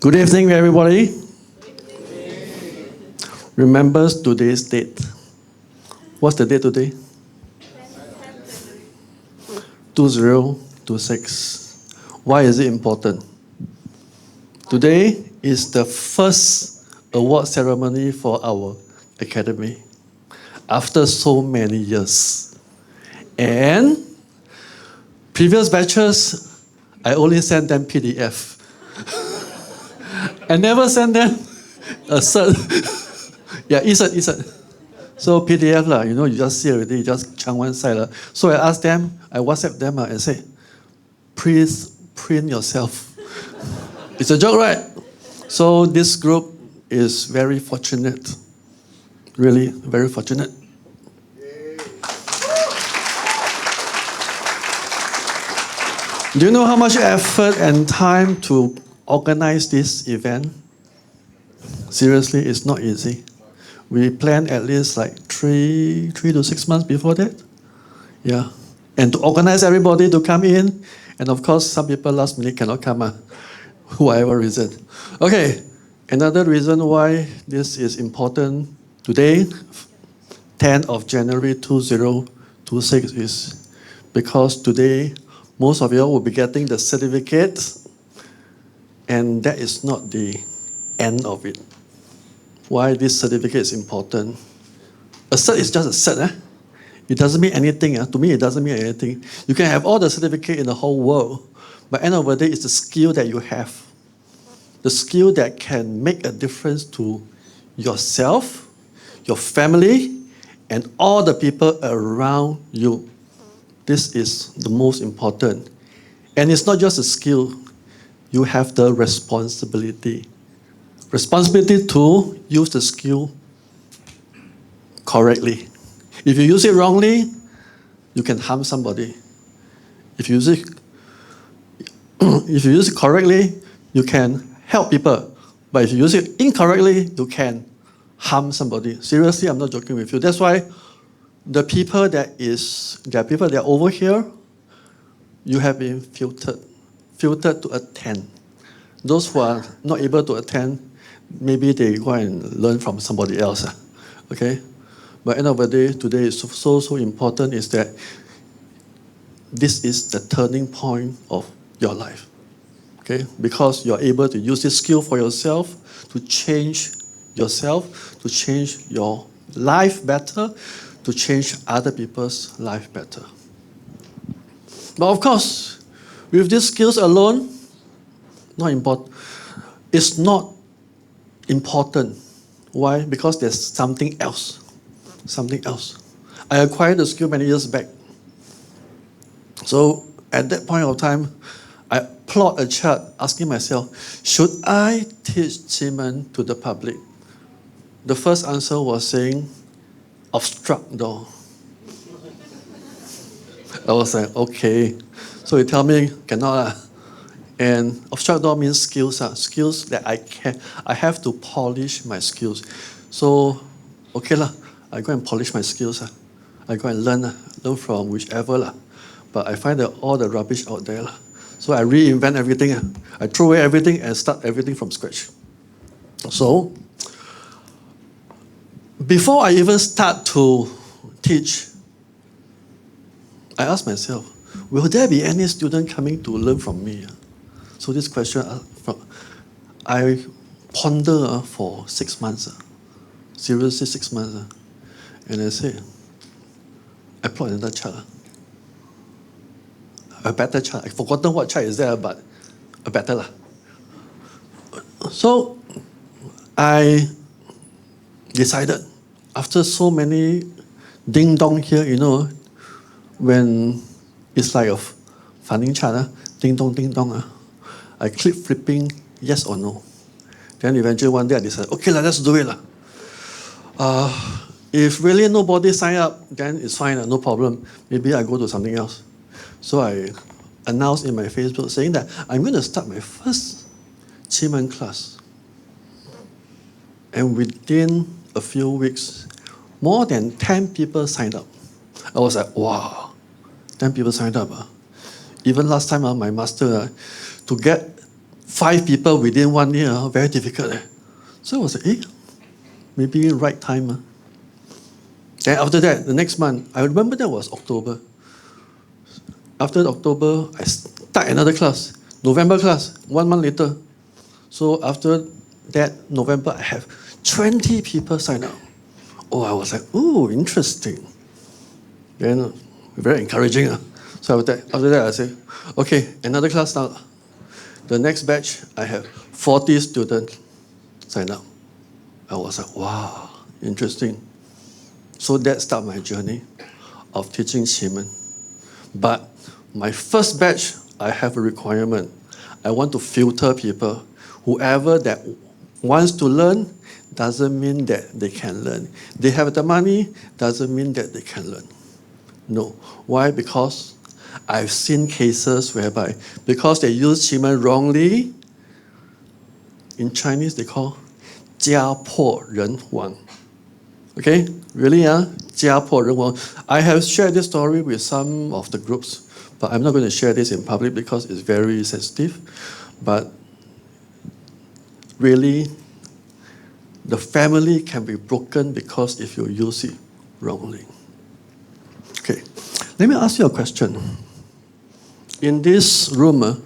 Good evening, everybody. Remember today's date. What's the date today? 2026. Why is it important? Today is the first award ceremony for our academy after so many years. And previous batches, I only sent them PDF. I never sent them a cert. Yeah, e-cert. So PDF lah, you just see already, you just chunk one side lah. So I asked them, I WhatsApp them and say, please print yourself. It's a joke, right? So this group is very fortunate. Really, very fortunate. Do you know how much effort and time to organize this event? Seriously, it's not easy. We plan at least like 3 to 6 months before that. Yeah. And to organize everybody to come in. And of course, some people last minute cannot come, whatever reason. Okay, another reason why this is important today, 10th of January 2026, is because today, most of you will be getting the certificate, and that is not the end of it. Why this certificate is important? A cert is just a cert. It doesn't mean anything. To me, it doesn't mean anything. You can have all the certificate in the whole world, but end of the day, it's the skill that you have. The skill that can make a difference to yourself, your family, and all the people around you. This is the most important. And it's not just a skill. You have the responsibility. Responsibility to use the skill correctly. If you use it wrongly, you can harm somebody. If you use it correctly, you can help people. But if you use it incorrectly, you can harm somebody. Seriously, I'm not joking with you. That's why the people that are over here, you have been filtered to attend. Those who are not able to attend, maybe they go and learn from somebody else. Okay? But end of the day, today is so important is that this is the turning point of your life. Okay? Because you're able to use this skill for yourself, to change yourself, to change your life better, to change other people's life better. But of course, with these skills alone, it's not important. Why? Because there's something else. I acquired the skill many years back. So at that point of time, I plot a chart asking myself, should I teach Qimen to the public? The first answer was saying, obstruct door. I was like, okay. So you tell me, cannot. And obstruct door means skills. Skills that I have to polish my skills. So, okay I go and polish my skills. I go and learn from whichever. But I find all the rubbish out there. So I reinvent everything. I throw away everything and start everything from scratch. So, before I even start to teach, I ask myself, will there be any student coming to learn from me? So this question, I ponder for 6 months. Seriously, 6 months. And I say, I plot another chart. A better chart. I've forgotten what chart is there, but a better. So I decided, after so many ding-dong here, when it's like a funny chart, ding-dong, I keep flipping yes or no. Then eventually one day I decided, okay, let's do it. If really nobody sign up, then it's fine, no problem. Maybe I go to something else. So I announced in my Facebook saying that I'm going to start my first Qimen class. And within a few weeks, more than 10 people signed up. I was like, wow, 10 people signed up. Even last time, my master, to get 5 people within 1 year, very difficult. So I was like, maybe right time. Then after that, the next month, I remember that was October. After October, I start another class, November class, 1 month later. So after that November, I have 20 people sign up. I was like, interesting. Then very encouraging. So after that, I said, okay, another class now. The next batch, I have 40 students sign up. I was like, wow, interesting. So that started my journey of teaching Qimen. But my first batch, I have a requirement. I want to filter people. Whoever that wants to learn doesn't mean that they can learn. They have the money doesn't mean that they can learn. No. Why? Because I've seen cases whereby, because they use Qimen wrongly, in Chinese they call 家破人亡. Okay? Really? 家破人亡. I have shared this story with some of the groups, but I'm not going to share this in public because it's very sensitive. But really, the family can be broken because if you use it wrongly. Okay, let me ask you a question. In this room,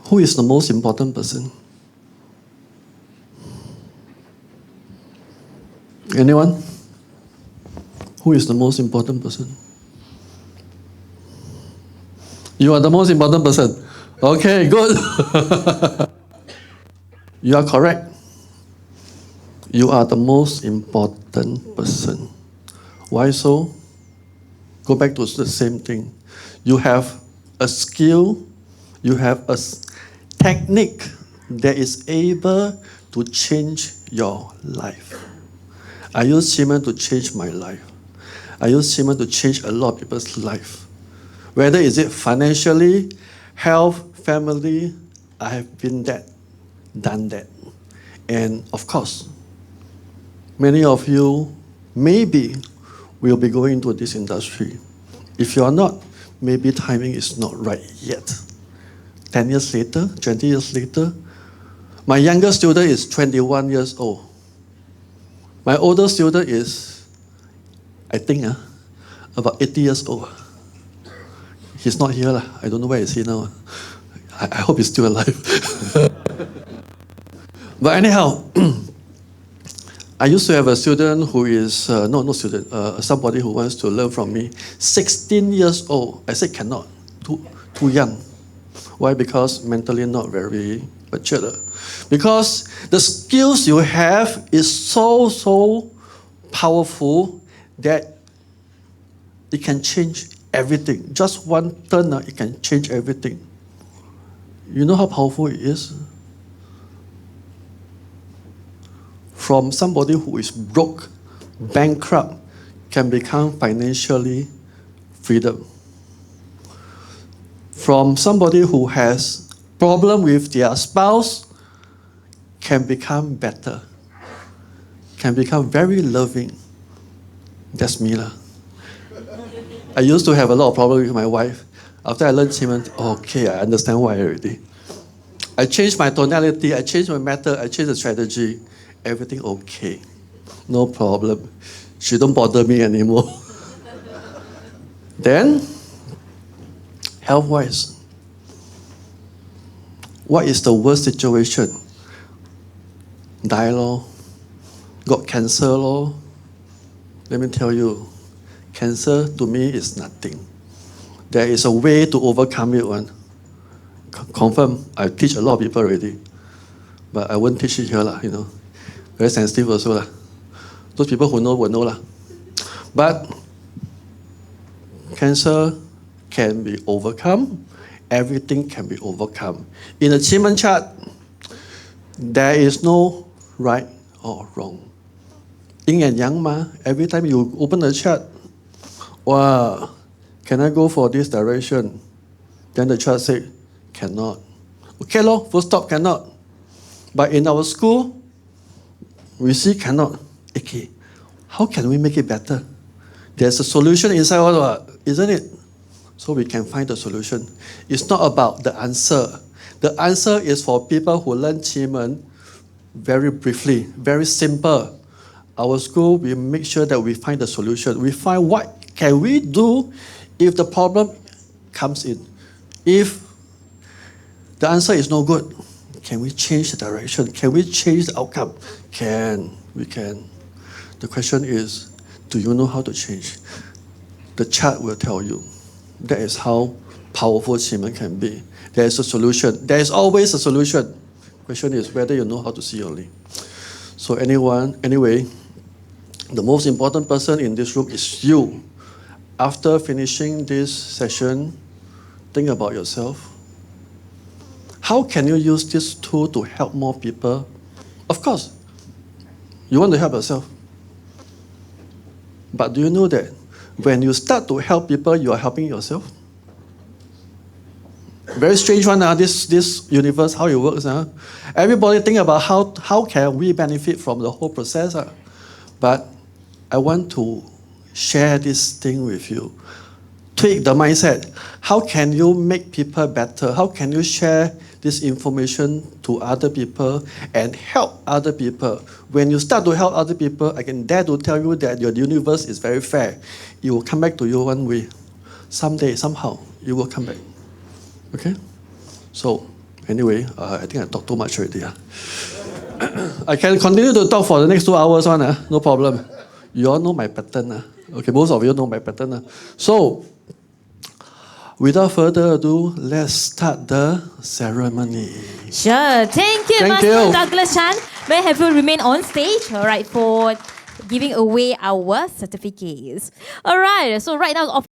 who is the most important person? Anyone? Who is the most important person? You are the most important person. Okay, good. You are correct. You are the most important person. Why so? Go back to the same thing. You have a skill, you have a technique that is able to change your life. I use Qimen to change my life. I use Qimen to change a lot of people's life. Whether is it financially, health, family, I have been that, done that. And of course, many of you maybe will be going into this industry. If you are not, maybe timing is not right yet. 10 years later, 20 years later, my younger student is 21 years old. My older student is, I think, about 80 years old. He's not here. I don't know where is he now. I hope he's still alive. But anyhow, I used to have a student who is, somebody who wants to learn from me, 16 years old. I said, cannot, too young. Why? Because mentally not very mature. Because the skills you have is so powerful that it can change everything. Just one turn, it can change everything. You know how powerful it is? From somebody who is broke, bankrupt, can become financially freedom. From somebody who has problem with their spouse, can become better, can become very loving. That's me. I used to have a lot of problems with my wife. After I learned Qimen, okay, I understand why already. I changed my tonality, I changed my method, I changed the strategy. Everything okay. No problem. She don't bother me anymore. Then, health-wise, what is the worst situation? Die lor. Got cancer lor. Let me tell you, cancer to me is nothing. There is a way to overcome it one. Confirm, I teach a lot of people already. But I won't teach it here, Very sensitive also. Those people who know will know. But cancer can be overcome. Everything can be overcome. In a Qimen chart, there is no right or wrong. Yin and yang ma. Every time you open the chart, wow, can I go for this direction? Then the chart say, cannot. Okay, full stop, cannot. But in our school, we see cannot. Okay, how can we make it better? There's a solution inside, isn't it? So we can find the solution. It's not about the answer. The answer is for people who learn Qimen very briefly, very simple. Our school, we make sure that we find the solution. We find what can we do if the problem comes in. If the answer is no good, can we change the direction? Can we change the outcome? We can. The question is, do you know how to change? The chart will tell you. That is how powerful Qimen can be. There is a solution. There is always a solution. The question is whether you know how to see only. So anyway, the most important person in this room is you. After finishing this session, think about yourself. How can you use this tool to help more people? Of course, you want to help yourself. But do you know that when you start to help people, you are helping yourself? Very strange one, this universe, how it works. Everybody think about how can we benefit from the whole process. But I want to share this thing with you. Tweak the mindset. How can you make people better? How can you share this information to other people and help other people? When you start to help other people, I can dare to tell you that your universe is very fair. It will come back to you one way. Someday, somehow, it will come back. Okay? So, anyway, I think I talked too much already. I can continue to talk for the next 2 hours, no problem. You all know my pattern. Okay, most of you know my pattern. So, without further ado, let's start the ceremony. Sure. Thank you, Master Douglas Chan. May I have you remain on stage, all right, for giving away our certificates. All right, so right now, of